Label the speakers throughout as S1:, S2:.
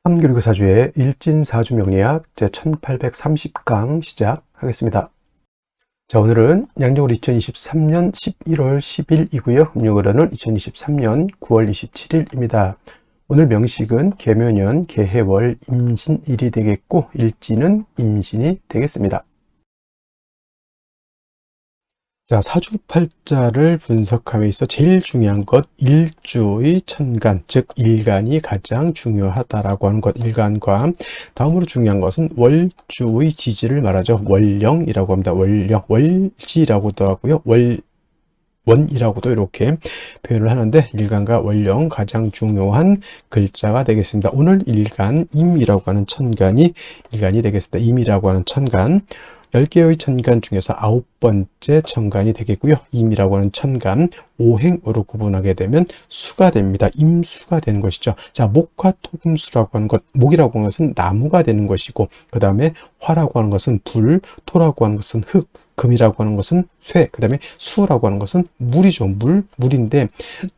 S1: 삼교육사주의 일진사주명리학 제1830강 시작하겠습니다. 자, 오늘은 양력으로 2023년 11월 10일이고요. 음력으로는 2023년 9월 27일입니다. 오늘 명식은 계묘년 계해월 임신일이 되겠고 일진은 임신이 되겠습니다. 자, 사주팔자를 분석함에 있어 제일 중요한 것 일주의 천간, 즉 일간이 가장 중요하다라고 하는 것. 일간과 다음으로 중요한 것은 월주의 지지를 말하죠. 월령이라고 합니다. 월령, 월지라고도 하고요. 원이라고도 이렇게 표현을 하는데 일간과 월령 가장 중요한 글자가 되겠습니다. 오늘 일간 임이라고 하는 천간이 일간이 되겠습니다. 임이라고 하는 천간 10개의 천간 중에서 9번째 천간이 되겠고요. 임이라고 하는 천간 5행으로 구분하게 되면 수가 됩니다. 임수가 되는 것이죠. 자, 목화토금수라고 하는 것, 목이라고 하는 것은 나무가 되는 것이고, 그 다음에 화라고 하는 것은 불, 토라고 하는 것은 흙, 금이라고 하는 것은 쇠, 그 다음에 수라고 하는 것은 물이죠. 물인데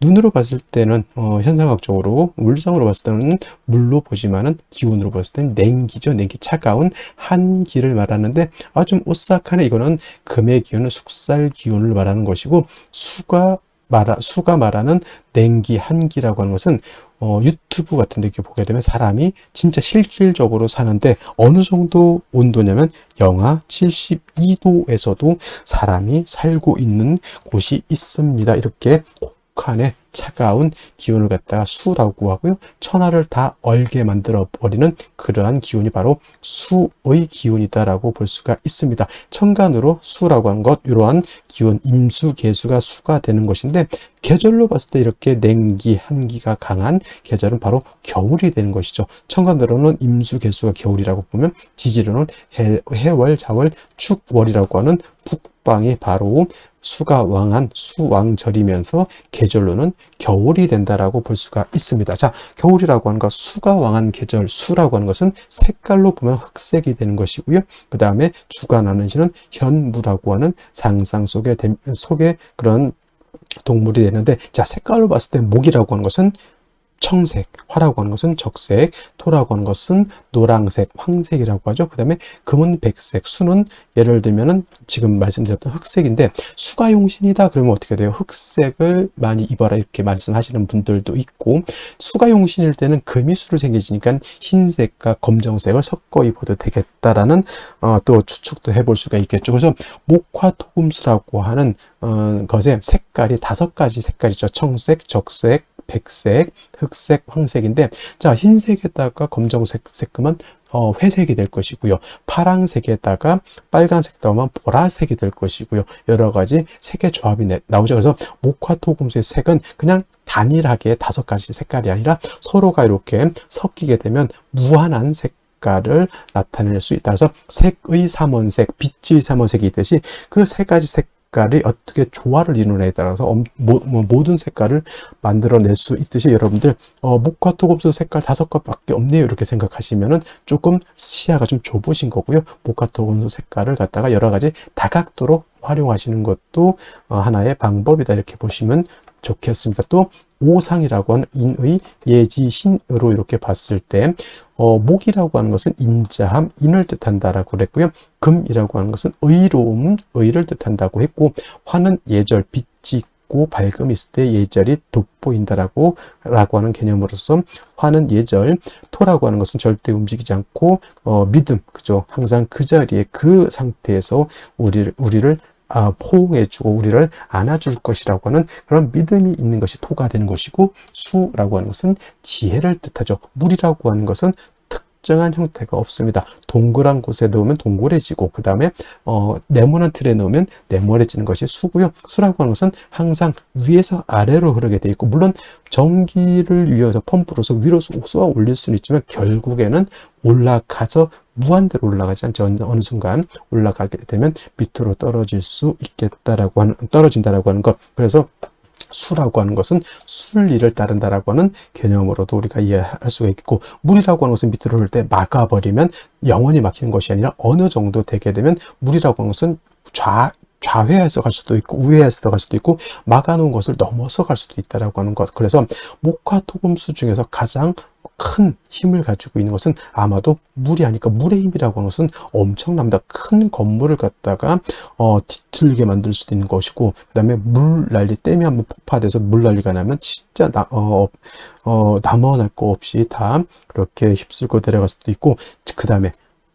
S1: 눈으로 봤을 때는 현상학적으로 물상으로 봤을 때는 물로 보지만은 기운으로 봤을 때는 냉기죠. 냉기, 차가운 한기를 말하는데 좀 오싹하네. 이거는 금의 기운은 숙살 기운을 말하는 것이고 수가 말하는 냉기, 한기라고 하는 것은 유튜브 같은 데 이렇게 보게 되면 사람이 진짜 실질적으로 사는데 어느 정도 온도냐면 영하 72도에서도 사람이 살고 있는 곳이 있습니다. 이렇게 혹한의 차가운 기운을 갖다가 수라고 하고요. 천하를 다 얼게 만들어 버리는 그러한 기운이 바로 수의 기운이다라고 볼 수가 있습니다. 천간으로 수라고 하는 것, 이러한 기운, 임수, 계수가 수가 되는 것인데 계절로 봤을 때 이렇게 냉기, 한기가 강한 계절은 바로 겨울이 되는 것이죠. 천간으로는 임수, 계수가 겨울이라고 보면 지지로는 해월, 자월, 축월이라고 하는 북방이 바로 수가 왕한 수왕절이면서 계절로는 겨울이 된다라고 볼 수가 있습니다. 자, 겨울이라고 하는 것, 수가 왕한 계절, 수라고 하는 것은 색깔로 보면 흑색이 되는 것이고요. 그 다음에 주관하는 시는 현무라고 하는 상상 속의 그런 동물이 되는데, 자, 색깔로 봤을 때 목이라고 하는 것은 청색, 화라고 하는 것은 적색, 토라고 하는 것은 노랑색, 황색이라고 하죠. 그 다음에 금은 백색, 수는 예를 들면은 지금 말씀드렸던 흑색인데 수가 용신이다 그러면 어떻게 돼요? 흑색을 많이 입어라 이렇게 말씀하시는 분들도 있고, 수가 용신일 때는 금이 수로 생기지니까 흰색과 검정색을 섞어 입어도 되겠다라는 또 추측도 해볼 수가 있겠죠. 그래서 목화토금수라고 하는 것의 색깔이 5가지 색깔이죠. 청색, 적색, 백색, 흑색, 황색인데, 자, 흰색에다가 검정색 색금은 회색이 될 것이고요. 파랑색에다가 빨간색 더하면 보라색이 될 것이고요. 여러 가지 색의 조합이 나오죠. 그래서 목화토금수의 색은 그냥 단일하게 5가지 색깔이 아니라 서로가 이렇게 섞이게 되면 무한한 색깔을 나타낼 수 있다. 그래서 색의 삼원색, 빛의 삼원색이 있듯이 그 3가지 색깔이 어떻게 조화를 이루느냐에 따라서 모든 색깔을 만들어낼 수 있듯이 여러분들 목화토금수 색깔 5가지밖에 없네요 이렇게 생각하시면은 조금 시야가 좀 좁으신 거고요. 목화토금수 색깔을 갖다가 여러 가지 다각도로 활용하시는 것도 하나의 방법이다 이렇게 보시면 좋겠습니다. 또 오상이라고 하는 인의 예지신으로 이렇게 봤을 때 목이라고 하는 것은 인자함, 인을 뜻한다라고 그랬고요. 금이라고 하는 것은 의로움, 의를 뜻한다고 했고, 화는 예절, 빛이 있고 밝음이 있을 때 예절이 돋보인다라고 하는 개념으로서 화는 예절, 토라고 하는 것은 절대 움직이지 않고 믿음, 그죠? 항상 그 자리에 그 상태에서 우리를 포옹해주고 우리를 안아줄 것이라고 하는 그런 믿음이 있는 것이 토가 되는 것이고, 수라고 하는 것은 지혜를 뜻하죠. 물이라고 하는 것은 특정한 형태가 없습니다. 동그란 곳에 넣으면 동그래지고, 그 다음에 네모난 틀에 넣으면 네모래지는 것이 수고요. 수라고 하는 것은 항상 위에서 아래로 흐르게 돼 있고, 물론 전기를 위해서 펌프로서 위로 쏘아 올릴 수는 있지만 결국에는 올라가서 무한대로 올라가지 않죠. 어느 순간 올라가게 되면 밑으로 떨어진다라고 하는 것. 그래서 수라고 하는 것은 순리를 따른다라고 하는 개념으로도 우리가 이해할 수가 있고, 물이라고 하는 것은 밑으로 흐를 때 막아버리면 영원히 막히는 것이 아니라 어느 정도 되게 되면 물이라고 하는 것은 좌회해서 갈 수도 있고 우회해서 갈 수도 있고 막아놓은 것을 넘어서 갈 수도 있다라고 하는 것. 그래서 목화토금수 중에서 가장 큰 힘을 가지고 있는 것은 아마도 물이 아니까 물의 힘이라고 하는 것은 엄청납니다. 큰 건물을 갖다가 뒤틀리게 만들 수도 있는 것이고, 그 다음에 물난리, 댐이 한번 폭파돼서 물난리가 나면 진짜 남아날 거 없이 다 그렇게 휩쓸고 내려갈 수도 있고, 그 다음에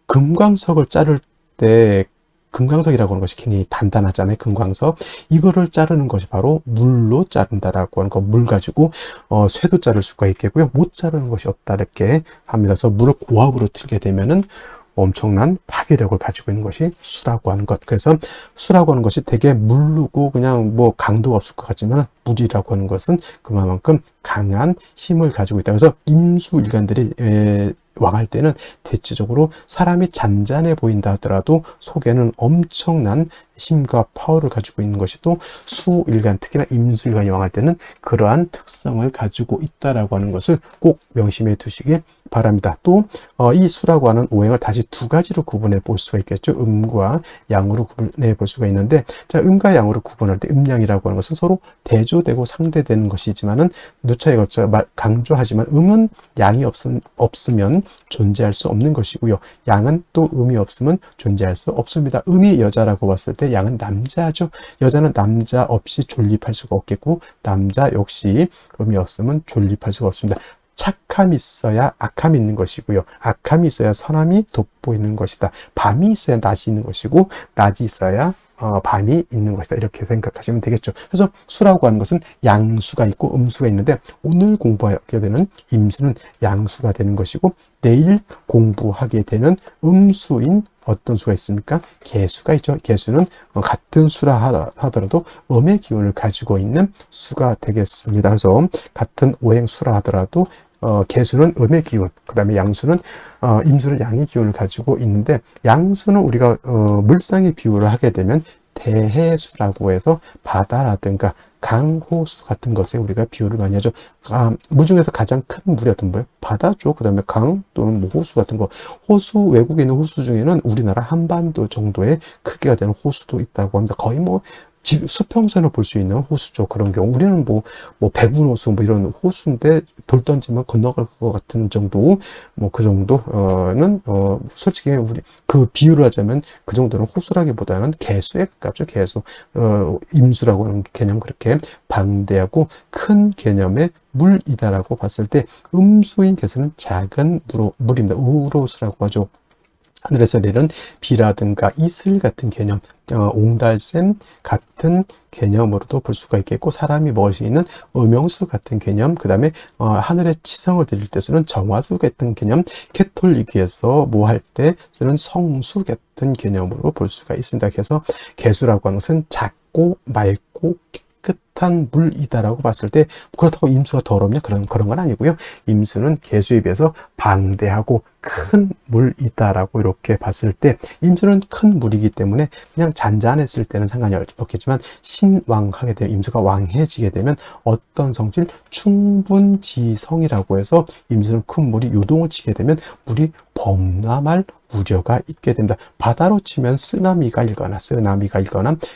S1: 금광석을 자를 때, 금광석이라고 하는 것이 굉장히 단단하잖아요. 금광석. 이거를 자르는 것이 바로 물로 자른다라고 하는 거. 물 가지고 쇠도 자를 수가 있겠고요. 못 자르는 것이 없다 이렇게 합니다. 그래서 물을 고압으로 틀게 되면은 엄청난 파괴력을 가지고 있는 것이 수라고 하는 것. 그래서 수라고 하는 것이 되게 물르고 그냥 뭐 강도가 없을 것 같지만, 물이라고 하는 것은 그만큼 강한 힘을 가지고 있다. 그래서 임수일간들이 왕할 때는 대체적으로 사람이 잔잔해 보인다 하더라도 속에는 엄청난 힘과 파워를 가지고 있는 것이 또 수일간, 특히나 임수일간이 왕할 때는 그러한 특성을 가지고 있다라고 하는 것을 꼭 명심해 두시기 바랍니다. 또 이 수라고 하는 오행을 다시 두 가지로 구분해 볼 수가 있겠죠. 음과 양으로 구분해 볼 수가 있는데, 자, 음과 양으로 구분할 때 음양이라고 하는 것은 서로 대조되고 상대되는 것이지만은 누차에 걸쳐 강조하지만, 음은 양이 없으면 존재할 수 없는 것이고요. 양은 또 음이 없으면 존재할 수 없습니다. 음이 여자라고 봤을 때 양은 남자죠. 여자는 남자 없이 존립할 수가 없겠고, 남자 역시 음이 없으면 존립할 수가 없습니다. 착함이 있어야 악함이 있는 것이고요. 악함이 있어야 선함이 돋보이는 것이다. 밤이 있어야 낮이 있는 것이고, 낮이 있어야 밤이 있는 것이다. 이렇게 생각하시면 되겠죠. 그래서 수라고 하는 것은 양수가 있고 음수가 있는데, 오늘 공부하게 되는 임수는 양수가 되는 것이고, 내일 공부하게 되는 음수인 어떤 수가 있습니까? 개수가 있죠. 개수는 같은 수라 하더라도 음의 기운을 가지고 있는 수가 되겠습니다. 그래서 같은 오행 수라 하더라도 개수는 음의 기운, 그 다음에 양수는 임수는 양의 기운을 가지고 있는데, 양수는 우리가 물상의 비유를 하게 되면 대해수라고 해서 바다라든가 강호수 같은 것에 우리가 비유를 많이 하죠. 물 중에서 가장 큰 물이 어떤 거예요? 바다죠. 그 다음에 강 또는 뭐 호수 같은 거. 호수, 외국에 있는 호수 중에는 우리나라 한반도 정도의 크기가 되는 호수도 있다고 합니다. 거의 뭐 수평선을 볼 수 있는 호수죠. 그런 경우 우리는 뭐 백운호수 뭐 이런 호수인데 돌 던지면 건너갈 것 같은 정도, 뭐 그 정도는 솔직히 우리 그 비유를 하자면 그 정도는 호수라기보다는 개수에 가깝죠. 개수. 임수라고 하는 개념, 그렇게 방대하고 큰 개념의 물이다라고 봤을 때, 음수인 개수는 작은 물입니다. 우로수라고 하죠. 하늘에서 내리는 비라든가 이슬 같은 개념, 옹달샘 같은 개념으로도 볼 수가 있겠고, 사람이 먹을 수 있는 음용수 같은 개념, 그 다음에 하늘에 치성을 드릴 때 쓰는 정화수 같은 개념, 캐톨릭에서 뭐 할 때 쓰는 성수 같은 개념으로 볼 수가 있습니다. 그래서 개수라고 하는 것은 작고 맑고 깨끗한 물이다라고 봤을 때, 그렇다고 임수가 더럽냐? 그런 건 아니고요. 임수는 개수에 비해서 방대하고 큰 물이다라고 이렇게 봤을 때, 임수는 큰 물이기 때문에 그냥 잔잔했을 때는 상관이 없겠지만, 신왕하게 되면, 임수가 왕해지게 되면 어떤 성질? 충분지성이라고 해서 임수는 큰 물이 요동을 치게 되면 물이 범람할 우려가 있게 됩니다. 바다로 치면 쓰나미가 일거나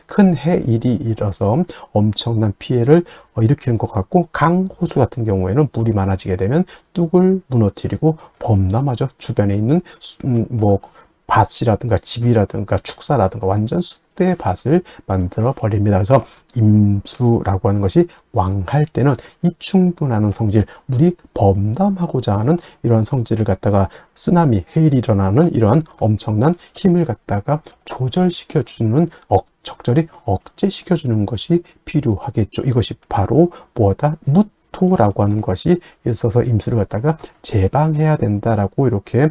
S1: 큰 해일이 일어서 엄청난 피해를 일으키는 것 같고, 강호수 같은 경우에는 물이 많아지게 되면 뚝을 무너뜨리고 범람하죠. 주변에 있는 뭐 밭이라든가 집이라든가 축사라든가 완전 쑥대의 밭을 만들어 버립니다. 그래서 임수라고 하는 것이 왕할 때는 이 충분한 성질, 물이 범람하고자 하는 이러한 성질을 갖다가 쓰나미, 해일이 일어나는 이러한 엄청난 힘을 갖다가 조절시켜주는, 적절히 억제시켜주는 것이 필요하겠죠. 이것이 바로 뭐다? 무토라고 하는 것이 있어서 임수를 갖다가 제방해야 된다라고 이렇게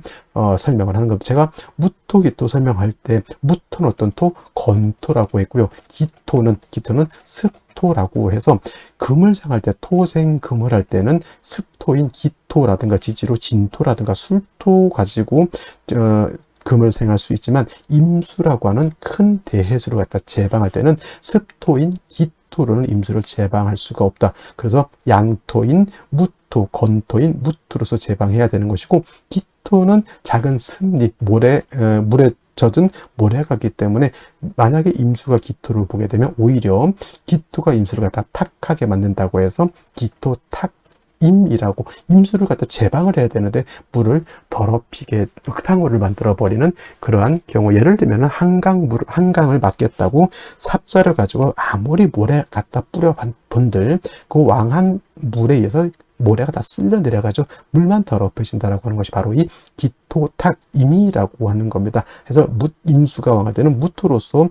S1: 설명을 하는 겁니다. 제가 무토, 기토 설명할 때 무토는 어떤 토? 건토라고 했고요. 기토는 습토라고 해서 금을 생할 때, 토생금을 할 때는 습토인 기토라든가 지지로 진토라든가 술토 가지고 금을 생할 수 있지만, 임수라고 하는 큰 대해수를 갖다 제방할 때는 습토인 기토로는 임수를 제방할 수가 없다. 그래서 양토인 무토, 건토인 무토로서 제방해야 되는 것이고, 기토는 작은 스잎, 물에 젖은 모래가기 때문에 만약에 임수가 기토를 보게 되면 오히려 기토가 임수를 갖다 탁하게 만든다고 해서 기토 탁 임이라고 임수를 갖다 제방을 해야 되는데 물을 더럽히게 흙탕물을 만들어 버리는 그러한 경우, 예를 들면 한강을 맡겼다고 삽자를 가지고 아무리 모래 갖다 뿌려 본들 그 왕한 물에 의해서 모래가 다 쓸려 내려가지고 물만 더럽혀진다라고 하는 것이 바로 이 기토탁임이라고 하는 겁니다. 그래서 임수가 왕할 때는 무토로서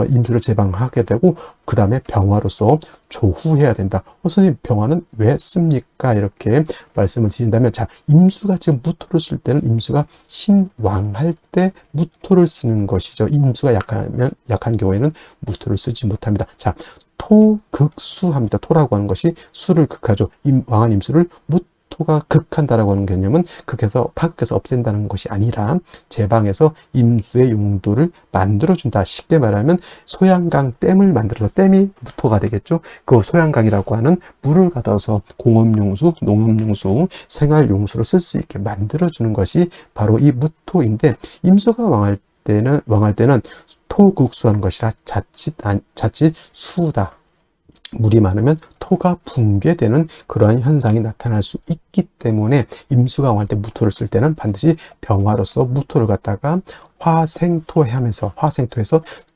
S1: 임수를 제방하게 되고, 그 다음에 병화로서 조후해야 된다. 선생님, 병화는 왜 씁니까? 이렇게 말씀을 드린다면, 자, 임수가 지금 무토를 쓸 때는 임수가 신왕할 때 무토를 쓰는 것이죠. 임수가 약한 경우에는 무토를 쓰지 못합니다. 자, 토극수합니다. 토라고 하는 것이 수를 극하죠. 왕한 임수를 무토가 극한다라고 하는 개념은 극해서 파극해서 없앤다는 것이 아니라 제방해서 임수의 용도를 만들어준다. 쉽게 말하면 소양강 댐을 만들어서 댐이 무토가 되겠죠. 그 소양강이라고 하는 물을 가둬서 공업용수, 농업용수, 생활용수로 쓸 수 있게 만들어주는 것이 바로 이 무토인데, 임수가 왕할 때는 토극수하는 것이라 자칫 수다. 물이 많으면 토가 붕괴되는 그러한 현상이 나타날 수 있기 때문에 임수가 왕할 때 무토를 쓸 때는 반드시 병화로서 무토를 갖다가 화생토해서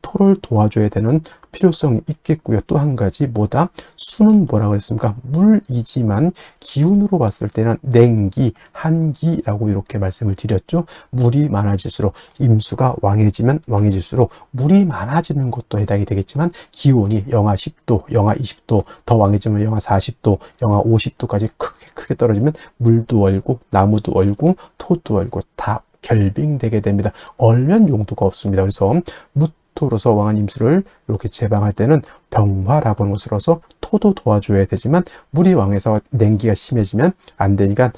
S1: 토를 도와줘야 되는 필요성이 있겠고요. 또 한 가지 뭐다? 수는 뭐라고 했습니까? 물이지만 기운으로 봤을 때는 냉기, 한기라고 이렇게 말씀을 드렸죠. 물이 많아질수록, 임수가 왕해질수록 물이 많아지는 것도 해당이 되겠지만, 기온이 영하 10도, 영하 20도, 더 왕해지면 영하 40도, 영하 50도까지 크게 떨어지면 물도 얼고 나무도 얼고 토도 얼고 다 결빙되게 됩니다. 얼면 용도가 없습니다. 그래서 무토로서 왕한 임수를 이렇게 제방할 때는 병화라고 하는 것으로서 토도 도와줘야 되지만, 물이 왕해서 냉기가 심해지면 안 되니까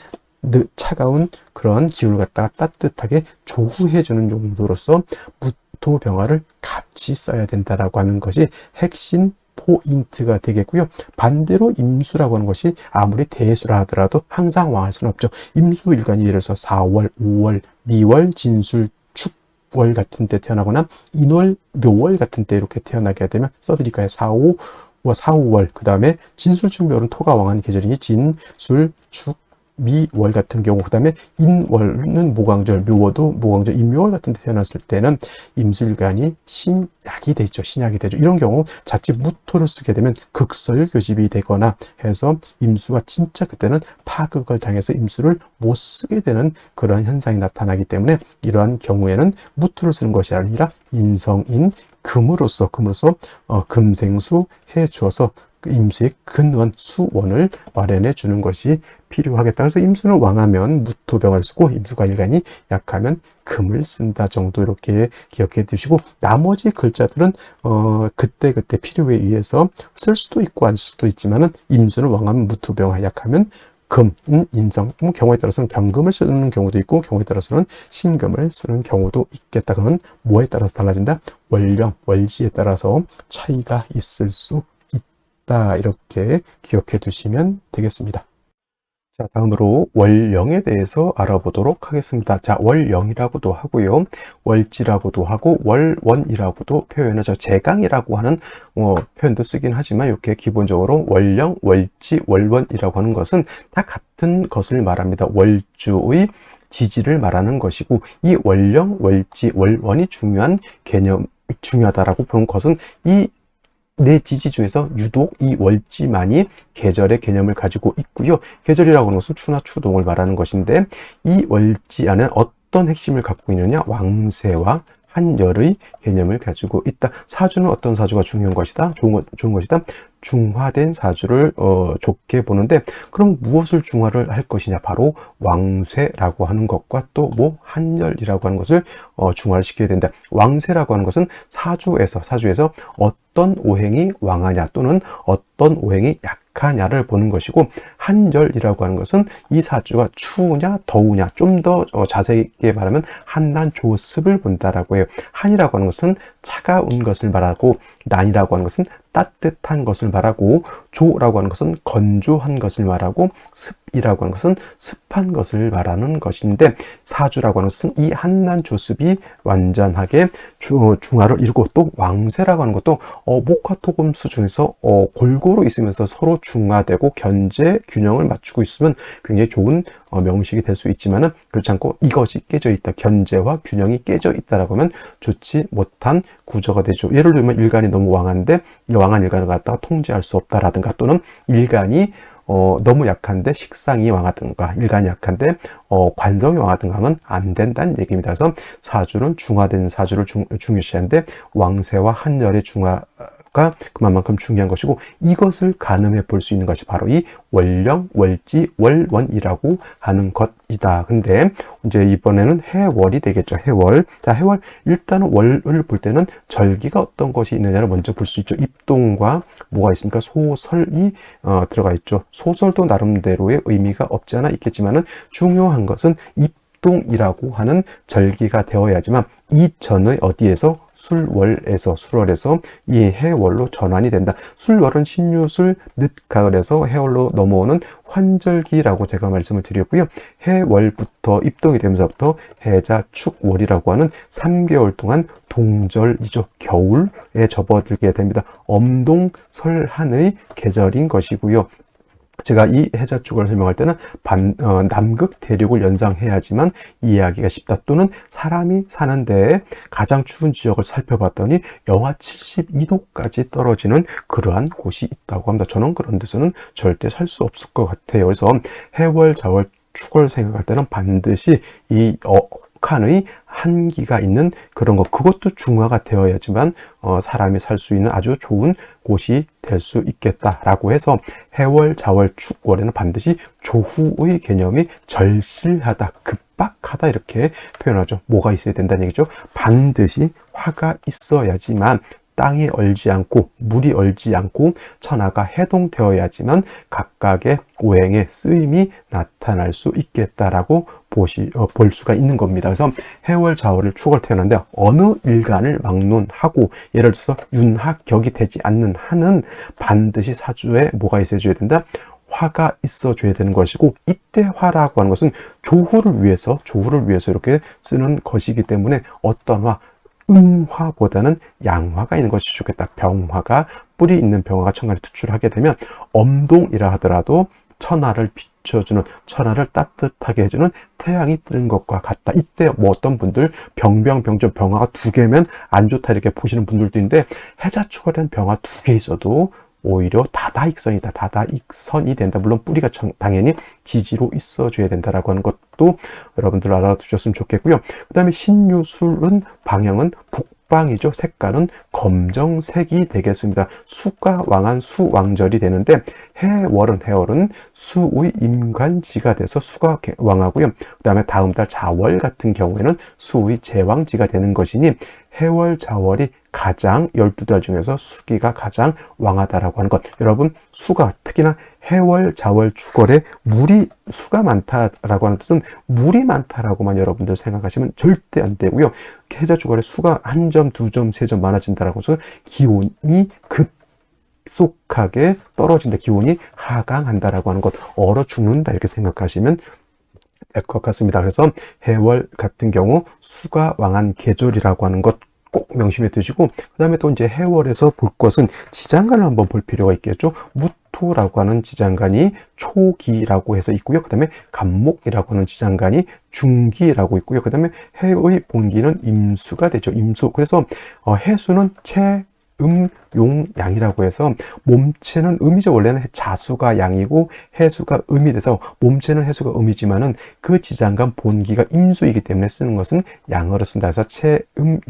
S1: 차가운 그런 기운을 갖다가 따뜻하게 조후해주는 용도로서 무토 병화를 같이 써야 된다라고 하는 것이 핵심 포인트가 되겠고요. 반대로 임수라고 하는 것이 아무리 대수라 하더라도 항상 왕할 수는 없죠. 임수 일간이 예를 들어서 4월, 5월, 미월, 진술, 축월 같은 때 태어나거나 인월, 묘월 같은 때 이렇게 태어나게 되면 써드릴까요? 4, 5월, 그 다음에 진술, 축, 묘월은 토가 왕한 계절이니 진술, 축, 미월 같은 경우, 그 다음에 인월은 모광절, 묘월도 모광절, 인묘월 같은 데 태어났을 때는 임술간이 신약이 되죠. 이런 경우 자칫 무토를 쓰게 되면 극설교집이 되거나 해서 임수가 진짜 그때는 파극을 당해서 임수를 못 쓰게 되는 그러한 현상이 나타나기 때문에, 이러한 경우에는 무토를 쓰는 것이 아니라 인성인 금으로서 금생수 해 주어서 임수의 근원, 수원을 마련해 주는 것이 필요하겠다. 그래서 임수는 왕하면 무토병을 쓰고, 임수가 일간이 약하면 금을 쓴다 정도 이렇게 기억해 두시고, 나머지 글자들은 그때 필요에 의해서 쓸 수도 있고 안 쓸 수도 있지만은, 임수는 왕하면 무토병, 약하면 금, 인성, 경우에 따라서는 경금을 쓰는 경우도 있고, 경우에 따라서는 신금을 쓰는 경우도 있겠다. 그건 뭐에 따라서 달라진다? 월령, 월지에 따라서 차이가 있을 수 있다. 이렇게 기억해 두시면 되겠습니다. 자, 다음으로 월령에 대해서 알아보도록 하겠습니다. 자, 월령이라고도 하고요, 월지라고도 하고, 월원이라고도 표현하죠. 제강이라고 하는 표현도 쓰긴 하지만, 이렇게 기본적으로 월령, 월지, 월원이라고 하는 것은 다 같은 것을 말합니다. 월주의 지지를 말하는 것이고, 이 월령, 월지, 월원이 중요하다라고 보는 것은, 이 네 지지 중에서 유독 이 월지만이 계절의 개념을 가지고 있고요. 계절이라고 하는 것은 추나 추동을 말하는 것인데, 이 월지 안에 어떤 핵심을 갖고 있느냐? 왕세와 한열의 개념을 가지고 있다. 사주는 어떤 사주가 중요한 것이다? 좋은 것이다. 중화된 사주를 좋게 보는데, 그럼 무엇을 중화를 할 것이냐? 바로 왕쇠라고 하는 것과 또 한열이라고 하는 것을 중화를 시켜야 된다. 왕쇠라고 하는 것은 사주에서 어떤 오행이 왕하냐 또는 어떤 오행이 약하냐를 보는 것이고, 한열이라고 하는 것은 이 사주가 추우냐 더우냐, 좀 더 자세하게 말하면 한난 조습을 본다라고 해요. 한이라고 하는 것은 차가운 것을 말하고, 난이라고 하는 것은 따뜻한 것을 말하고, 조라고 하는 것은 건조한 것을 말하고, 습 습이라고 하는 것은 습한 것을 말하는 것인데, 사주라고 하는 것은 이 한난 조습이 완전하게 중화를 이루고, 또 왕쇠라고 하는 것도 목화토금수 중에서 골고루 있으면서 서로 중화되고 견제 균형을 맞추고 있으면 굉장히 좋은 명식이 될 수 있지만은, 그렇지 않고 이것이 깨져 있다, 견제와 균형이 깨져 있다라고 하면 좋지 못한 구조가 되죠. 예를 들면 일간이 너무 왕한데 이 왕한 일간을 갖다가 통제할 수 없다라든가, 또는 일간이 너무 약한데 식상이 왕하든가, 일간이 약한데 관성이 왕하든가 하면 안 된다는 얘기입니다. 그래서 사주는 중화된 사주를 중요시하는데, 왕세와 한열의 중화가 그만큼 중요한 것이고, 이것을 가늠해 볼 수 있는 것이 바로 이 월령, 월지, 월원이라고 하는 것이다. 근데 이제 이번에는 해월이 되겠죠. 해월. 자, 해월. 일단은 월을 볼 때는 절기가 어떤 것이 있느냐를 먼저 볼 수 있죠. 입동과 뭐가 있습니까? 소설이 들어가 있죠. 소설도 나름대로의 의미가 없지 않아 있겠지만은, 중요한 것은 입동이라고 하는 절기가 되어야지만 이전의 어디에서 술월에서 이 해월로 전환이 된다. 술월은 신유술 늦가을에서 해월로 넘어오는 환절기라고 제가 말씀을 드렸고요. 해월부터 입동이 되면서부터 해자 축월이라고 하는 3개월 동안 동절이죠. 겨울에 접어들게 됩니다. 엄동설한의 계절인 것이고요. 제가 이 해자축을 설명할 때는 남극 대륙을 연상해야지만 이해하기가 쉽다, 또는 사람이 사는 데에 가장 추운 지역을 살펴봤더니 영하 72도까지 떨어지는 그러한 곳이 있다고 합니다. 저는 그런 데서는 절대 살 수 없을 것 같아요. 그래서 해월, 자월, 축을 생각할 때는 반드시 이 극한의 한기가 있는 그런 것, 그것도 중화가 되어야지만 사람이 살 수 있는 아주 좋은 곳이 될 수 있겠다라고 해서, 해월, 자월, 축월에는 반드시 조후의 개념이 절실하다, 급박하다 이렇게 표현하죠. 뭐가 있어야 된다는 얘기죠. 반드시 화가 있어야지만, 땅이 얼지 않고 물이 얼지 않고 천하가 해동되어야지만 각각의 오행의 쓰임이 나타날 수 있겠다라고 볼 수가 있는 겁니다. 그래서 해월, 자월을 축을 태어났는데 어느 일간을 막론하고, 예를 들어서 윤학격이 되지 않는 한은 반드시 사주에 뭐가 있어줘야 된다? 화가 있어줘야 되는 것이고, 이때 화라고 하는 것은 조후를 위해서 이렇게 쓰는 것이기 때문에, 어떤 화, 음화보다는 양화가 있는 것이 좋겠다. 병화가, 뿌리 있는 병화가 천간에 투출하게 되면 엄동이라 하더라도 천하를 비춰주는, 천하를 따뜻하게 해주는 태양이 뜨는 것과 같다. 이때 뭐 어떤 분들 병정 병화가 2개면 안 좋다 이렇게 보시는 분들도 있는데, 해자축월에는 병화 2개 있어도 오히려 다다익선이다. 다다익선이 된다. 물론 뿌리가 당연히 지지로 있어줘야 된다라고 하는 것도 여러분들 알아두셨으면 좋겠고요. 그 다음에 신유술은 방향은 북방이죠. 색깔은 검정색이 되겠습니다. 수가 왕한 수왕절이 되는데, 해월은 수의 임관지가 돼서 수가 왕하고요. 그 다음에 다음 달 자월 같은 경우에는 수의 제왕지가 되는 것이니, 해월, 자월이 가장 12달 중에서 수기가 가장 왕하다라고 하는 것. 여러분, 수가 특히나 해월, 자월, 축월에 수가 많다라고 하는 뜻은 물이 많다라고만 여러분들 생각하시면 절대 안 되고요. 해자, 축월에 수가 1점, 2점, 3점 많아진다라고 해서 기온이 급속하게 떨어진다, 기온이 하강한다라고 하는 것, 얼어 죽는다 이렇게 생각하시면 될 것 같습니다. 그래서 해월 같은 경우 수가 왕한 계절이라고 하는 것 꼭 명심해 두시고, 그 다음에 또 이제 해월에서 볼 것은 지장간을 한번 볼 필요가 있겠죠. 무토라고 하는 지장간이 초기라고 해서 있고요. 그 다음에 간목이라고 하는 지장간이 중기라고 있고요. 그 다음에 해의 본기는 임수가 되죠. 임수. 그래서 해수는 용, 양이라고 해서, 몸체는 음이죠. 원래는 자수가 양이고 해수가 음이 돼서 몸체는 해수가 음이지만은 그 지장간 본기가 임수이기 때문에 쓰는 것은 양어로 쓴다 해서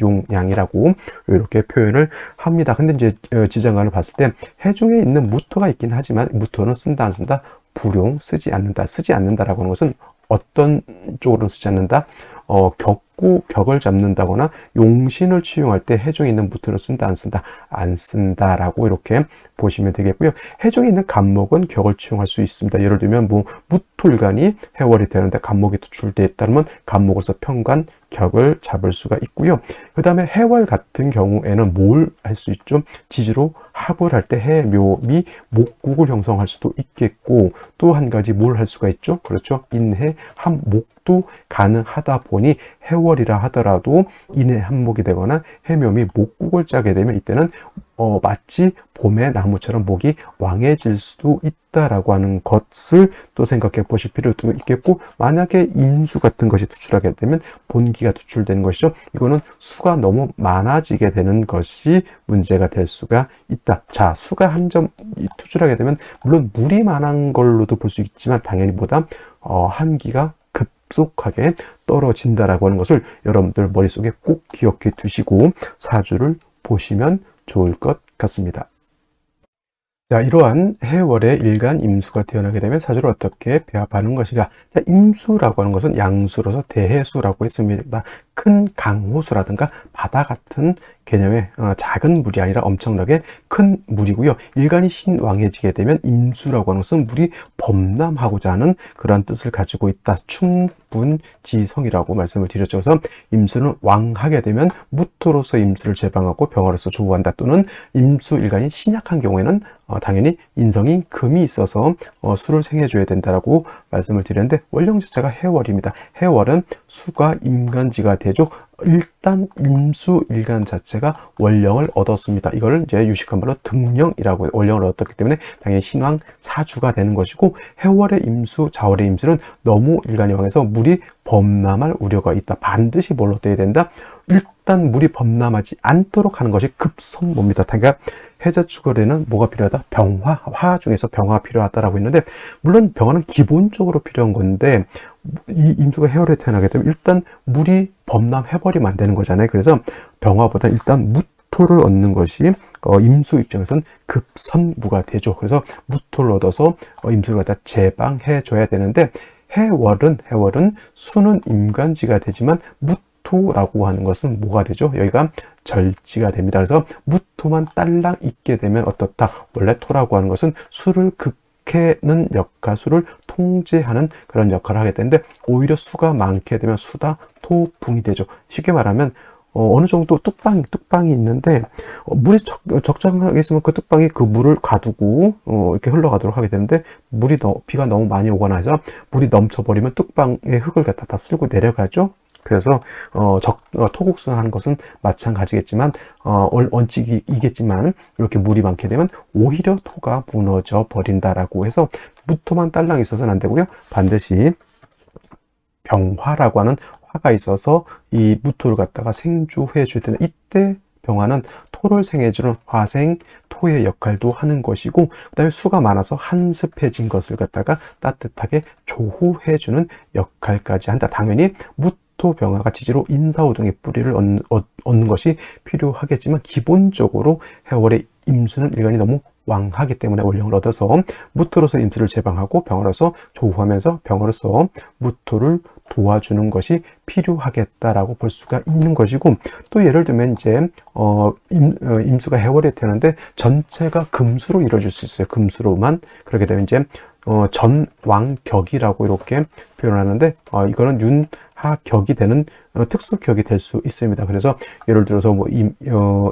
S1: 용, 양이라고 이렇게 표현을 합니다. 근데 이제 지장간을 봤을 때 해중에 있는 무토가 있긴 하지만, 무토는 쓴다 안 쓴다? 불용, 쓰지 않는다라고 하는 것은 어떤 쪽으로는 쓰지 않는다? 자꾸 격을 잡는다거나 용신을 취용할 때 해종에 있는 무토를 쓴다, 안 쓴다? 안 쓴다라고 이렇게 보시면 되겠고요. 해종에 있는 간목은 격을 취용할 수 있습니다. 예를 들면 뭐 무토일간이 해월이 되는데 간목이 투출되어 있다면 간목으로서 편관, 격을 잡을 수가 있고요. 그 다음에 해월 같은 경우에는 뭘 할 수 있죠? 지지로 합을 할 때 해묘미 목국을 형성할 수도 있겠고, 또 한 가지 뭘 할 수가 있죠? 그렇죠. 인해 합목도 가능하다 보니 해월이라 하더라도 인해 합목이 되거나 해묘미 목국을 짜게 되면 이때는 마치 봄의 나무처럼 목이 왕해질 수도 있다라고 하는 것을 또 생각해 보실 필요도 있겠고, 만약에 임수 같은 것이 투출하게 되면 본기가 투출되는 것이죠. 이거는 수가 너무 많아지게 되는 것이 문제가 될 수가 있다. 자, 수가 한 점 투출하게 되면 물론 물이 많은 걸로도 볼 수 있지만 당연히 보다 한기가 급속하게 떨어진다라고 하는 것을 여러분들 머릿속에 꼭 기억해 두시고 사주를 보시면 좋을 것 같습니다. 자, 이러한 해월의 일간 임수가 태어나게 되면 사주를 어떻게 배합하는 것인가? 자, 임수라고 하는 것은 양수로서 대해수라고 했습니다. 큰 강호수라든가 바다 같은 개념의 작은 물이 아니라 엄청나게 큰 물이고요. 일간이 신왕해지게 되면 임수라고 하는 것은 물이 범람하고자 하는 그런 뜻을 가지고 있다. 충분지성이라고 말씀을 드렸죠. 그래서 임수는 왕하게 되면 무토로서 임수를 제방하고 병화로서 조우한다. 또는 임수 일간이 신약한 경우에는 당연히 인성인 금이 있어서 수를 생해줘야 된다라고 말씀을 드렸는데, 원령 자체가 해월입니다. 해월은 수가 임간지가 되죠. 일단 임수 일간 자체가 원령을 얻었습니다. 이거를 이제 유식한 말로 등령이라고 원령을 얻었기 때문에 당연히 신왕 사주가 되는 것이고, 해월의 임수, 자월의 임수는 너무 일간이 왕해서 물이 범람할 우려가 있다. 반드시 뭘 얻어야 된다? 일단 물이 범람하지 않도록 하는 것이 급선무입니다. 그러니까 해자축월에는 뭐가 필요하다? 병화, 화 중에서 병화 필요하다라고 했는데, 물론 병화는 기본적으로 필요한 건데 이 임수가 해월에 태어나게 되면 일단 물이 범람해버리면 안 되는 거잖아요. 그래서 병화보다 일단 무토를 얻는 것이 임수 입장에서는 급선무가 되죠. 그래서 무토를 얻어서 임수를 갖다 제방해 줘야 되는데, 해월은 수는 임간지가 되지만 무토라고 하는 것은 뭐가 되죠? 여기가 절지가 됩니다. 그래서 무토만 딸랑 있게 되면 어떻다? 원래 토라고 하는 것은 수를 극해는 역할, 수를 통제하는 그런 역할을 하게 되는데, 오히려 수가 많게 되면 수다 토붕이 되죠. 쉽게 말하면 어느 정도 뚝방이 있는데 물이 적당하게 있으면 그 뚝방이 그 물을 가두고 이렇게 흘러가도록 하게 되는데, 비가 너무 많이 오거나 해서 물이 넘쳐버리면 뚝방의 흙을 갖다 다 쓸고 내려가죠. 그래서 토국수하는 것은 마찬가지겠지만 원칙이겠지만 이렇게 물이 많게 되면 오히려 토가 무너져 버린다라고 해서 무토만 딸랑 있어서는 안 되고요. 반드시 병화라고 하는 화가 있어서 이 무토를 갖다가 생주해 줄 때는, 이때 병화는 토를 생해주는 화생 토의 역할도 하는 것이고, 그 다음에 수가 많아서 한습해진 것을 갖다가 따뜻하게 조후해주는 역할까지 한다. 당연히 무토 병화가 지지로 인사오등의 뿌리를 얻는 것이 필요하겠지만, 기본적으로 해월의 임수는 일간이 너무 왕하기 때문에 원령을 얻어서 무토로서 임수를 제방하고 병화로서 조후하면서 병화로서 무토를 도와주는 것이 필요하겠다라고 볼 수가 있는 것이고, 또 예를 들면 이제 임수가 해월에 태어나는데 전체가 금수로 이루어질 수 있어요. 금수로만. 그렇게 되면 이제 전왕격이라고 이렇게 표현하는데, 이거는 윤하격이 되는 특수격이 될 수 있습니다. 그래서 예를 들어서 뭐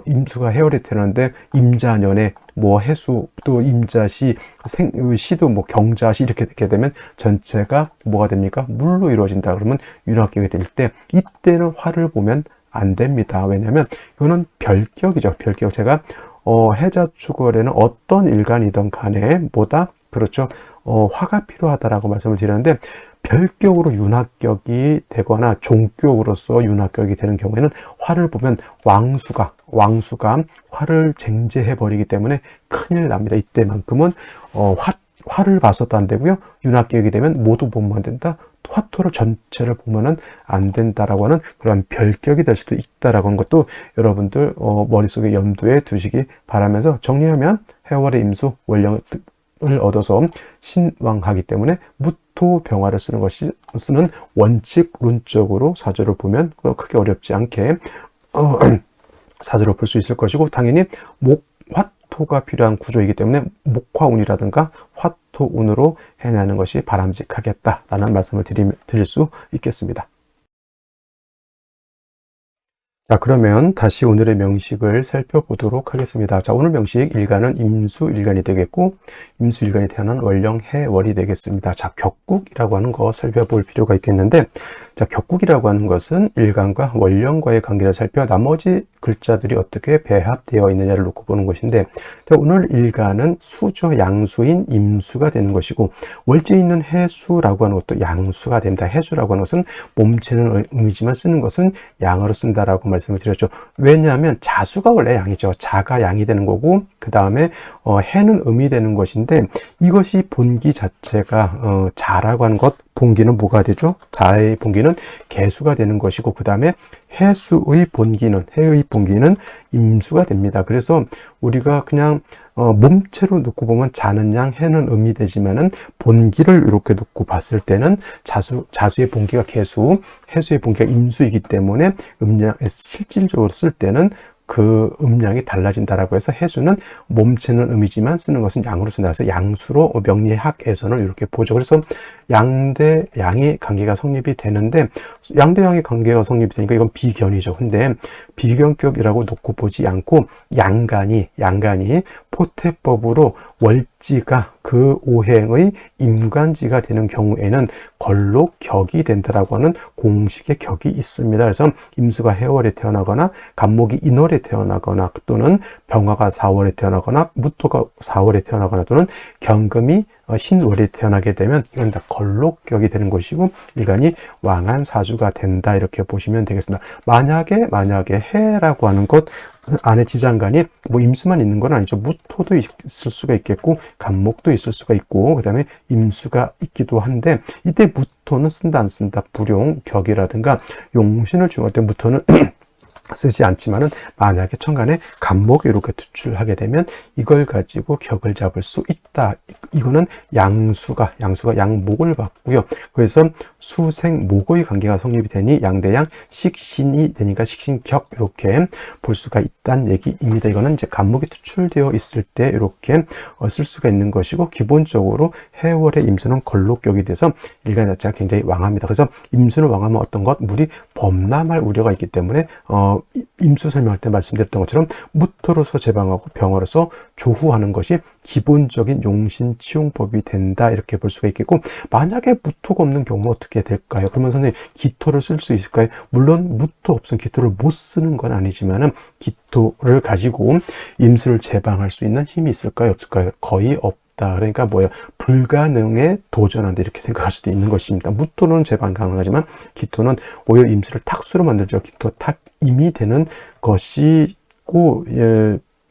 S1: 임수가 해월에 태어나는데 임자년에 뭐 해수, 또 임자시, 시도 뭐 경자시 이렇게 되게 되면 전체가 뭐가 됩니까? 물로 이루어진다. 그러면 윤하격이 될 때, 이때는 화를 보면 안 됩니다. 왜냐하면 이거는 별격이죠. 별격. 제가 해자축월에는 어떤 일간이든 간에 뭐다? 그렇죠. 화가 필요하다라고 말씀을 드렸는데, 별격으로 윤합격이 되거나 종격으로서 윤합격이 되는 경우에는 화를 보면 왕수가 화를 쟁제해 버리기 때문에 큰일 납니다. 이때만큼은 화를 봐서도 안 되고요. 윤합격이 되면 모두 보면 안 된다. 화토를 전체를 보면은 안 된다라고 하는 그런 별격이 될 수도 있다라고 하는 것도 여러분들 머릿속에 염두에 두시기 바라면서, 정리하면 해월의 임수 원령을 얻어서 신왕하기 때문에 무토 병화를 쓰는 원칙론적으로 사주를 보면 크게 어렵지 않게 사주를 볼 수 있을 것이고, 당연히 화토가 필요한 구조이기 때문에 목화운이라든가 화토운으로 행하는 것이 바람직하겠다라는 말씀을 드릴 수 있겠습니다. 자, 그러면 다시 오늘의 명식을 살펴보도록 하겠습니다. 자, 오늘 명식 일간은 임수일간이 되겠고, 임수일간이 태어난 월령해월이 되겠습니다. 자, 격국이라고 하는 거 살펴볼 필요가 있겠는데, 자, 격국이라고 하는 것은 일간과 월령과의 관계를 살펴 나머지 글자들이 어떻게 배합되어 있느냐를 놓고 보는 것인데, 자, 오늘 일간은 수죠. 양수인 임수가 되는 것이고, 월지에 있는 해수라고 하는 것도 양수가 됩니다. 해수라고 하는 것은 몸체는 음이지만 쓰는 것은 양으로 쓴다라고 말씀을 드렸죠. 왜냐하면 자수가 원래 양이죠. 자가 양이 되는 거고, 그 다음에 해는 음이 되는 것인데, 이것이 본기 자체가 자라고 하는 것, 본기는 뭐가 되죠? 자의 본기는 개수가 되는 것이고, 그 다음에 해수의 본기는, 해의 본기는 임수가 됩니다. 그래서 우리가 그냥 몸체로 놓고 보면 자는 양, 해는 음이 되지만은 본기를 이렇게 놓고 봤을 때는 자수의 본기가 개수, 해수의 본기가 임수이기 때문에 실질적으로 쓸 때는 그 음량이 달라진다라고 해서 해수는 몸체는 음이지만 쓰는 것은 양으로 쓴다. 그래서 양수로 명리학에서는 이렇게 보죠. 그래서 양대 양의 관계가 성립이 되는데, 양대 양의 관계가 성립이 되니까 이건 비견이죠. 근데 비견격이라고 놓고 보지 않고 양간이 포태법으로 월지가 그 오행의 임간지가 되는 경우에는 걸록격이 된다라고 하는 공식의 격이 있습니다. 그래서 임수가 해월에 태어나거나 간목이 인월에 태어나거나 또는 병화가 4월에 태어나거나 무토가 4월에 태어나거나 또는 경금이 신월에 태어나게 되면 이건 다 걸록격이 되는 것이고, 일간이 왕한 사주가 된다, 이렇게 보시면 되겠습니다. 만약에 해라고 하는 것 안에 지장간이 뭐 임수만 있는 건 아니죠. 무토도 있을 수가 있겠고 간목도 있을 수가 있고, 그 다음에 임수가 있기도 한데, 이때 무토는 쓴다 안 쓴다, 불용 격이라든가 용신을 중요할 때 무토는 쓰지 않지만은, 만약에 천간에 간목이 이렇게 투출하게 되면 이걸 가지고 격을 잡을 수 있다. 이거는 양수가 양목을 받고요. 그래서 수생목의 관계가 성립이 되니 양대양 식신이 되니까 식신격, 이렇게 볼 수가 있다는 얘기입니다. 이거는 이제 간목이 투출되어 있을 때 이렇게 쓸 수가 있는 것이고, 기본적으로 해월의 임수는 걸록격이 돼서 일간 자체가 굉장히 왕합니다. 그래서 임수는 왕하면 어떤 것, 물이 범람할 우려가 있기 때문에 임수 설명할 때 말씀드렸던 것처럼 무토로서 제방하고 병화로서 조후하는 것이 기본적인 용신 치용법이 된다, 이렇게 볼 수가 있겠고, 만약에 무토가 없는 경우는 어떻게 될까요? 그러면 선생님, 기토를 쓸 수 있을까요? 물론 무토 없으면 기토를 못 쓰는 건 아니지만은 기토를 가지고 임수를 제방할 수 있는 힘이 있을까요? 없을까요? 거의 없다. 그러니까 뭐예요? 불가능에 도전한다, 이렇게 생각할 수도 있는 것입니다. 무토는 제방 가능하지만 기토는 오히려 임수를 탁수로 만들죠. 기토 탁임이 되는 것이고,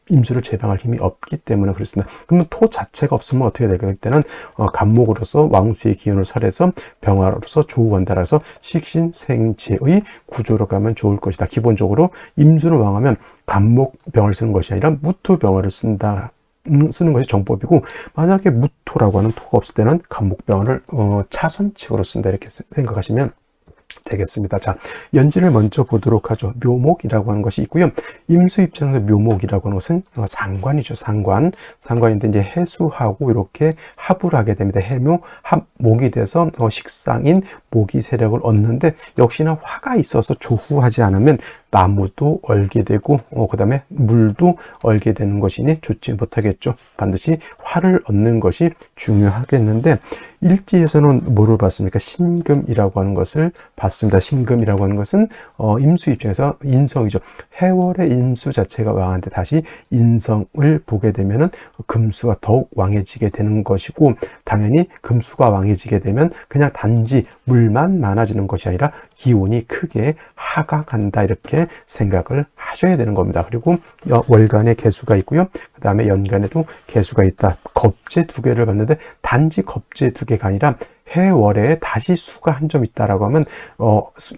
S1: 임수를 제방할 힘이 없기 때문에 그렇습니다. 그러면 토 자체가 없으면 어떻게 될까요? 그때는 간목으로서 왕수의 기운을 살해서 병화로서 조우한다. 그래서 식신생지의 구조로 가면 좋을 것이다. 기본적으로 임수를 왕하면 간목병을 쓰는 것이 아니라 무토병화를 쓰는 것이 정법이고, 만약에 무토라고 하는 토가 없을 때는 간목병화를 차선칙으로 쓴다, 이렇게 생각하시면 되겠습니다. 자, 연지를 먼저 보도록 하죠. 묘목이라고 하는 것이 있고요. 임수 입장에서 묘목이라고 하는 것은 상관이죠. 상관인데 이제 해수하고 이렇게 합을 하게 됩니다. 해묘 합목이 돼서 식상인 모기 세력을 얻는데, 역시나 화가 있어서 조후하지 않으면 나무도 얼게 되고 그 다음에 물도 얼게 되는 것이니 좋지 못하겠죠. 반드시 화를 얻는 것이 중요하겠는데, 일지에서는 뭐를 봤습니까? 신금이라고 하는 것을 봤습니다. 신금이라고 하는 것은 임수 입장에서 인성이죠. 해월의 임수 자체가 왕한테 다시 인성을 보게 되면은 금수가 더욱 왕해지게 되는 것이고, 당연히 금수가 왕해지게 되면 그냥 단지 물만 많아지는 것이 아니라 기운이 크게 하강한다, 이렇게 생각을 하셔야 되는 겁니다. 그리고 월간에 개수가 있고요. 그 다음에 연간에도 개수가 있다. 겁재 두 개를 봤는데, 단지 겁재 두 개가 아니라 해월에 다시 수가 한 점 있다라고 하면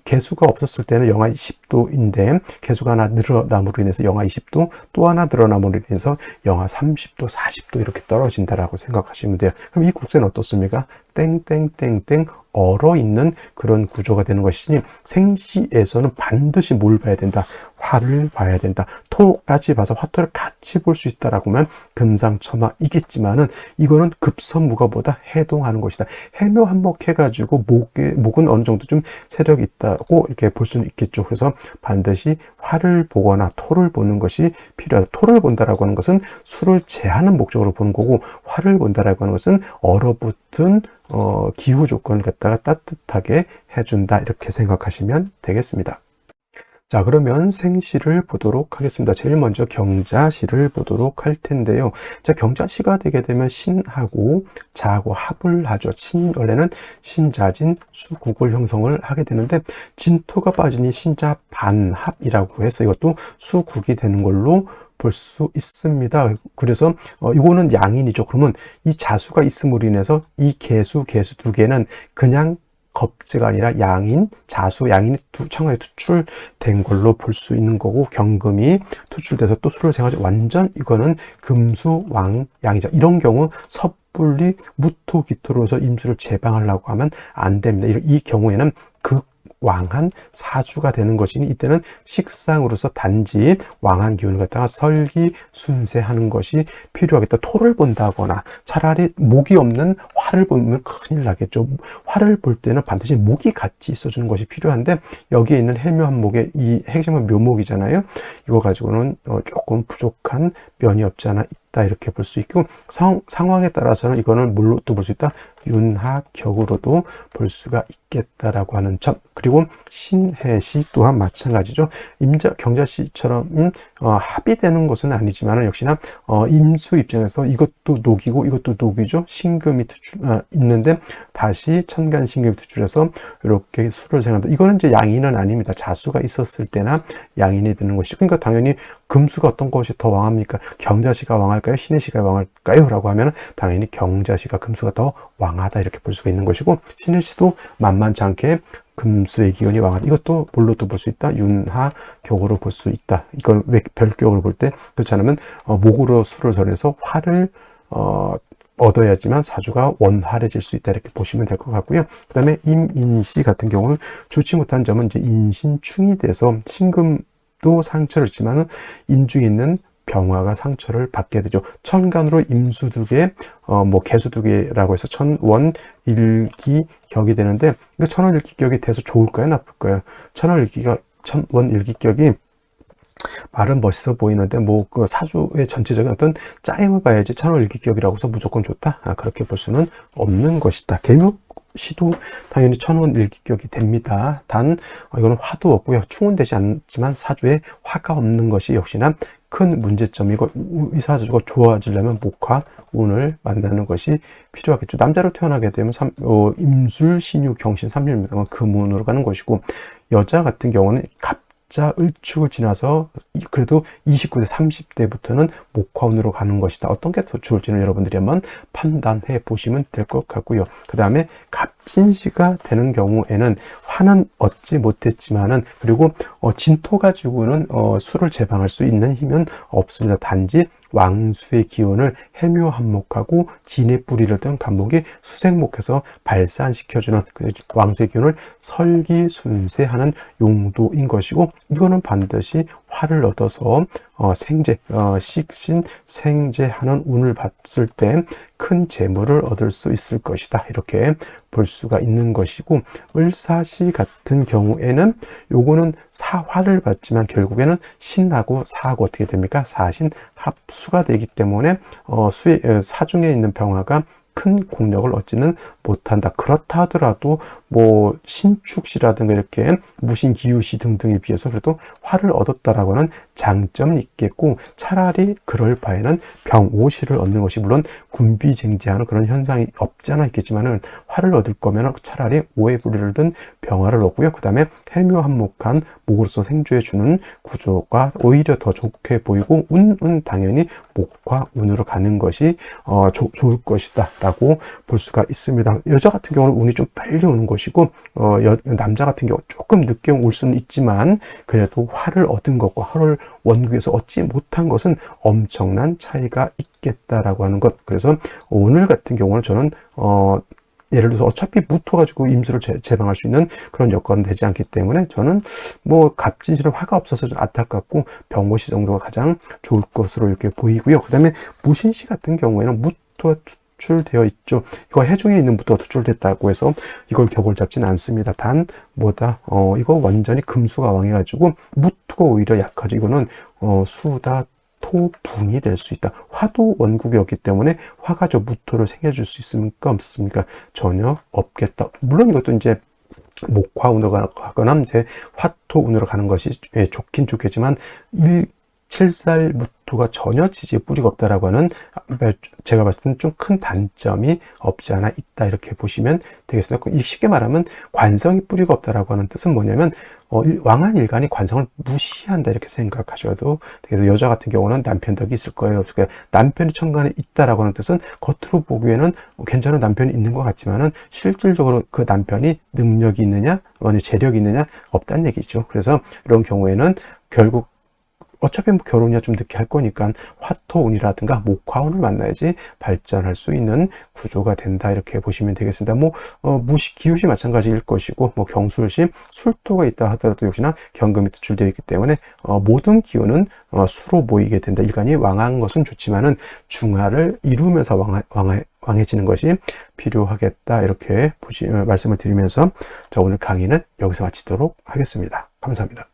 S1: 개수가 없었을 때는 영하 20도인데 개수가 하나 늘어남으로 인해서 영하 20도, 또 하나 늘어남으로 인해서 영하 30도, 40도 이렇게 떨어진다라고 생각하시면 돼요. 그럼 이 국세는 어떻습니까? 땡땡땡땡 얼어 있는 그런 구조가 되는 것이니 생시에서는 반드시 뭘 봐야 된다? 화를 봐야 된다. 토까지 봐서 화토를 같이 볼 수 있다라고 하면 금상첨화이겠지만은 이거는 급선무가보다 해동하는 것이다. 해묘한목해가지고 목은 어느 정도 좀 세력이 있다고 이렇게 볼 수는 있겠죠. 그래서 반드시 화를 보거나 토를 보는 것이 필요하다. 토를 본다라고 하는 것은 수를 제하는 목적으로 보는 거고, 화를 본다라고 하는 것은 얼어붙은 기후 조건을 갖다가 따뜻하게 해준다, 이렇게 생각하시면 되겠습니다. 자, 그러면 생시를 보도록 하겠습니다. 제일 먼저 경자시를 보도록 할 텐데요. 자, 경자시가 되게 되면 신하고 자하고 합을 하죠. 원래는 신자진 수국을 형성을 하게 되는데 진토가 빠지니 신자반합이라고 해서 이것도 수국이 되는 걸로 볼 수 있습니다. 그래서 이거는 양인이죠. 그러면 이 자수가 있음으로 인해서 이 개수 두 개는 그냥 겁재가 아니라 양인, 자수, 양인이 청하에 투출된 걸로 볼 수 있는 거고, 경금이 투출돼서 또 수를 생하죠. 완전 이거는 금수, 왕, 양이죠. 이런 경우 섣불리 무토, 기토로서 임수를 제방하려고 하면 안 됩니다. 이 경우에는 왕한 사주가 되는 것이니 이때는 식상으로서 단지 왕한 기운을 갖다가 설기순세하는 것이 필요하겠다. 토를 본다거나 차라리 목이 없는 화를 보면 큰일 나겠죠. 화를 볼 때는 반드시 목이 같이 있어주는 것이 필요한데 여기에 있는 해묘한목의 이 핵심은 묘목이잖아요. 이거 가지고는 조금 부족한 면이 없지 않아 있다, 이렇게 볼 수 있고, 상황에 따라서는 이거는 뭘로 또 볼 수 있다? 윤하격으로도 볼 수가 있겠다라고 하는 점. 그리고 신해시 또한 마찬가지죠. 경자시처럼 합이 되는 것은 아니지만 역시나 임수 입장에서 이것도 녹이고 이것도 녹이죠. 신금이 있는데 다시 천간 신금이 투출해서 이렇게 수를 생각한다. 이거는 이제 양인은 아닙니다. 자수가 있었을 때나 양인이 되는 것이죠. 그러니까 당연히 금수가 어떤 것이 더 왕합니까? 경자시가 왕할까요? 신해시가 왕할까요? 라고 하면 당연히 경자시가 금수가 더 왕하다, 이렇게 볼 수가 있는 것이고, 신해시도 만만치 않게 금수의 기운이 왕하다. 이것도 뭘로도 볼 수 있다? 윤하격으로 볼 수 있다. 이걸 왜 별격으로 볼 때? 그렇지 않으면 목으로 수를 전해서 화를 얻어야지만 사주가 원활해질 수 있다, 이렇게 보시면 될 것 같고요. 그 다음에 임인시 같은 경우는 좋지 못한 점은 이제 인신충이 돼서 신금도 상처를 입지만은 인중에 있는 병화가 상처를 받게 되죠. 천간으로 임수 두 개, 개수 두 개라고 해서 천원일기격이 되는데, 이거 천원일기격이 돼서 좋을까요? 나쁠까요? 천원일기격이 말은 멋있어 보이는데 그 사주의 전체적인 어떤 짜임을 봐야지 천원일기격이라고 해서 무조건 좋다, 그렇게 볼 수는 없는 것이다. 개묘시도 당연히 천원일기격이 됩니다. 단 이거는 화도 없고요, 충은 되지 않지만 사주에 화가 없는 것이 역시나 큰 문제점이고, 이 사주가 좋아지려면 목화, 운을 만나는 것이 필요하겠죠. 남자로 태어나게 되면 임술, 신유, 경신, 삼일입니다. 금운으로 가는 것이고, 여자 같은 경우는 갑자, 을축을 지나서 그래도 29대, 30대부터는 목화운으로 가는 것이다. 어떤 게 더 좋을지는 여러분들이 한번 판단해 보시면 될 것 같고요. 그 다음에 갑진시가 되는 경우에는 화는 얻지 못했지만은, 그리고 진토 가지고는 수를 제방할 수 있는 힘은 없습니다. 단지 왕수의 기운을 해묘한목하고 진의 뿌리를 뜬 간목이 수생목해서 발산시켜주는 왕수의 기운을 설기순세하는 용도인 것이고, 이거는 반드시 화를 얻어서 식신 생재하는 운을 봤을 때 큰 재물을 얻을 수 있을 것이다, 이렇게 볼 수가 있는 것이고, 을사시 같은 경우에는 요거는 사화를 받지만 결국에는 신하고 사하고 어떻게 됩니까? 사신 합수가 되기 때문에 사중에 있는 병화가 큰 공력을 얻지는 못한다. 그렇다 하더라도 신축시라든가 이렇게 무신기유시 등등에 비해서 그래도 화를 얻었다라고는 장점이 있겠고, 차라리 그럴 바에는 병오시를 얻는 것이, 물론 군비쟁지하는 그런 현상이 없잖아 있겠지만은 화를 얻을 거면 차라리 오해불이를 든 병화를 얻고요. 그 다음에 해묘한목한 목으로서 생주해 주는 구조가 오히려 더 좋게 보이고, 운은 당연히 목화 운으로 가는 것이 좋을 것이다 라고 볼 수가 있습니다. 여자 같은 경우는 운이 좀 빨리 오는 것이고, 남자 같은 경우 조금 늦게 올 수는 있지만 그래도 화를 얻은 것과 화를 원국에서 얻지 못한 것은 엄청난 차이가 있겠다라고 하는 것. 그래서 오늘 같은 경우는 저는 예를 들어서 어차피 무토 가지고 임수를 제방할 수 있는 그런 여건은 되지 않기 때문에 저는 뭐 갑진실은 화가 없어서 좀 안타깝고 병오시 정도가 가장 좋을 것으로 이렇게 보이고요. 그 다음에 무신시 같은 경우에는 무토가 투출되어 있죠. 이거 해중에 있는 무토가 투출됐다고 해서 이걸 격을 잡지는 않습니다. 단 뭐다 이거 완전히 금수가 왕해가지고 무토가 오히려 약하죠. 이거는 수다 토붕이 될 수 있다. 화도 원국이었기 때문에 화가 저 무토를 생겨줄 수 있습니까? 없습니까? 전혀 없겠다. 물론 이것도 이제 목화운으로 가거나 이제 화토운으로 가는 것이 좋긴 좋겠지만 7살 무토가 전혀 지지에 뿌리가 없다라고 하는, 제가 봤을 때는 좀 큰 단점이 없지 않아 있다 이렇게 보시면 되겠습니다. 쉽게 말하면 관성이 뿌리가 없다라고 하는 뜻은 뭐냐면 왕한 일간이 관성을 무시한다 이렇게 생각하셔도 되겠어요. 여자 같은 경우는 남편 덕이 있을 거예요, 없을 거예요. 남편이 천간에 있다라고 하는 뜻은 겉으로 보기에는 괜찮은 남편이 있는 것 같지만은 실질적으로 그 남편이 능력이 있느냐, 아니 재력이 있느냐, 없다는 얘기죠. 그래서 이런 경우에는 결국 어차피 뭐 결혼이야 좀 늦게 할 거니까 화토운이라든가 목화운을 만나야지 발전할 수 있는 구조가 된다 이렇게 보시면 되겠습니다. 뭐 무시 기우시 마찬가지일 것이고, 뭐 경술시 술토가 있다 하더라도 역시나 경금이 투출되어 있기 때문에 모든 기운은 수로 모이게 된다. 일간이 왕한 것은 좋지만은 중화를 이루면서 왕해지는 것이 필요하겠다 이렇게 말씀을 드리면서 자, 오늘 강의는 여기서 마치도록 하겠습니다. 감사합니다.